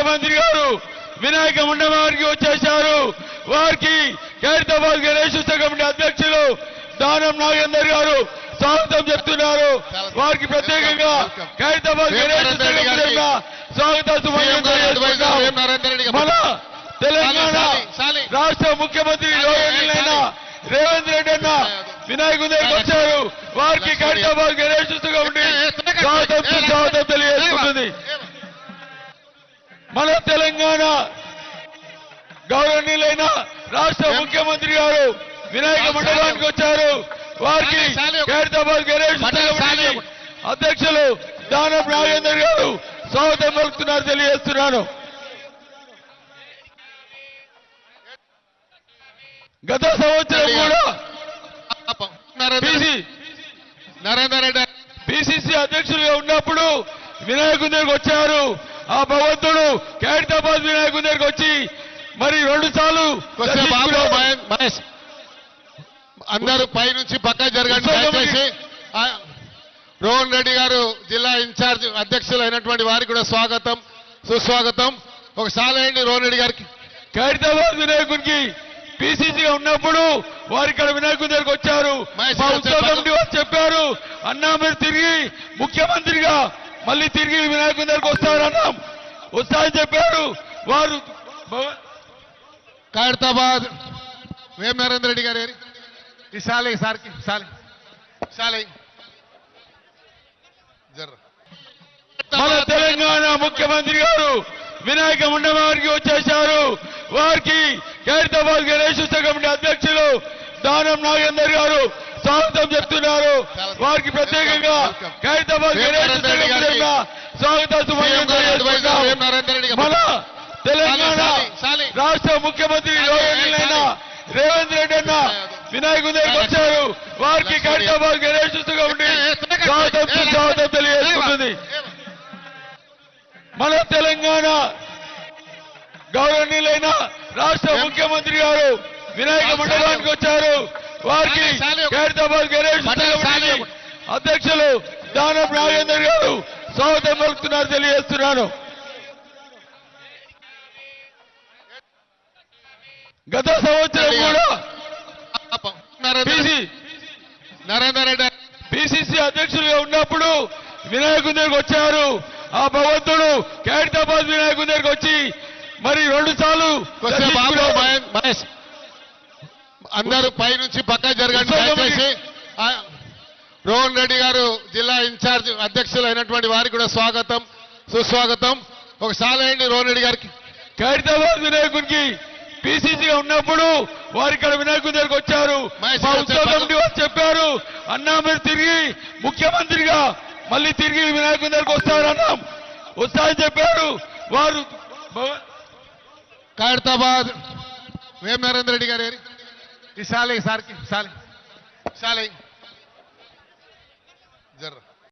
ముఖ్యమంత్రి గారు వినాయక మండపానికి వచ్చేశారు. వారికి ఖైరతాబాద్ గణేష్ ఉత్సవ కమిటీ అధ్యక్షులు దానం నాగేందర్ గారు స్వాగతం చెప్తున్నారు. వారికి ప్రత్యేకంగా ఖైరతాబాద్ గణేష్ ఉత్సవ కమిటీ స్వాగతం మన తెలంగాణ రాష్ట్ర ముఖ్యమంత్రి రేవంత్ రెడ్డి అన్న వినాయకుడి దగ్గరికి వచ్చారు. వారికి ఖైరతాబాద్ గణేష్ ఉత్సవ కమిటీ స్వాగతం తెలియజేస్తుంది. మన తెలంగాణ గౌరవనీయులైన రాష్ట్ర ముఖ్యమంత్రి గారు వినాయక మండపానికి వచ్చారు. వారికి ఖైరతాబాద్ గణేష్ అధ్యక్షులు దానం నాగేందర్ గారు స్వాగతం పలుకుతున్నారు తెలియజేస్తున్నాను. గత సంవత్సరం కూడా నరేందర్ రెడ్డి పిసిసి అధ్యక్షులుగా ఉన్నప్పుడు వినాయకుడి దగ్గరికి వచ్చారు. ఆ భగవంతుడు ఖైరతాబాద్ వినాయకుడి దగ్గరికి వచ్చి మరి 2 సార్లు అందరూ పై నుంచి పక్క జరగండి. దయచేసి రోహన్ రెడ్డి గారు జిల్లా ఇన్ఛార్జ్ అధ్యక్షులు అయినటువంటి వారికి కూడా స్వాగతం సుస్వాగతం. ఒకసారి వేయండి రోహన్ రెడ్డి గారికి. ఖైరతాబాద్ వినాయకుడికి పిసిసిగా ఉన్నప్పుడు వారు ఇక్కడ వినాయకుడి దగ్గరికి వచ్చారు. మా ఉత్సవ కమిటీ వారు చెప్పారు, అన్నా మీరు తిరిగి ముఖ్యమంత్రిగా మళ్ళీ తిరిగి వినాయకుడి దగ్గరికి వస్తారన్నాం. వస్తారని చెప్పారు వారు. ఖైరతాబాద్ వేం నరేందర్ రెడ్డి గారు ఈసారి మన తెలంగాణ ముఖ్యమంత్రి గారు వినాయక మండపానికి వచ్చేశారు. వారికి ఖైరతాబాద్ గణేష్ ఉత్సవ కమిటీ అధ్యక్షులు దానం నాగేందర్ గారు స్వాగతం చెప్తున్నారు. వారికి ప్రత్యేకంగా ఖైరతాబాద్ గణేష్ ఉత్సవ కమిటీ స్వాగతం మన తెలంగాణ రాష్ట్ర ముఖ్యమంత్రి రేవంత్ రెడ్డి అన్న వినాయకుడి దగ్గరికి వచ్చారు. వారికి ఖైరతాబాద్ గణేష్ ఉత్సవ కమిటీ స్వాగతం తెలియజేస్తుంది. మన తెలంగాణ గౌరవనీయులైన రాష్ట్ర ముఖ్యమంత్రి గారు వినాయక మండపానికి వచ్చారు. వారికి ఖైరతాబాద్ గణేష్ అధ్యక్షులు దానం నాగేందర్ గారు స్వాగతం పలుకుతున్నారు తెలియజేస్తున్నాను. గత సంవత్సరం కూడా నరేందర్ రెడ్డి పిసిసి అధ్యక్షులుగా ఉన్నప్పుడు వినాయకుడి దగ్గరికి వచ్చారు. ఆ భగవంతుడు ఖైరతాబాద్ వినాయకుడి దగ్గరికి వచ్చి మరి 2 సార్లు అందరూ పై నుంచి పక్క జరగండి. దయచేసి రోహన్ రెడ్డి గారు జిల్లా ఇన్ఛార్జ్ అధ్యక్షులు అయినటువంటి వారికి కూడా స్వాగతం సుస్వాగతం. ఒకసారి వేయండి రోహన్ రెడ్డి గారికి. ఖైరతాబాద్ వినాయకుడికి పిసిసిగా ఉన్నప్పుడు వారు ఇక్కడ వినాయకుడి దగ్గరికి వచ్చారు. మా ఉత్సవ కమిటీ వారు చెప్పారు, అన్నా మీరు తిరిగి ముఖ్యమంత్రిగా మళ్ళీ తిరిగి వినాయకుడి దగ్గరికి వస్తారన్నాం. వస్తారని చెప్పారు వారు. ఖైరతాబాద్ వేం నరేందర్ రెడ్డి గారు ఈసారి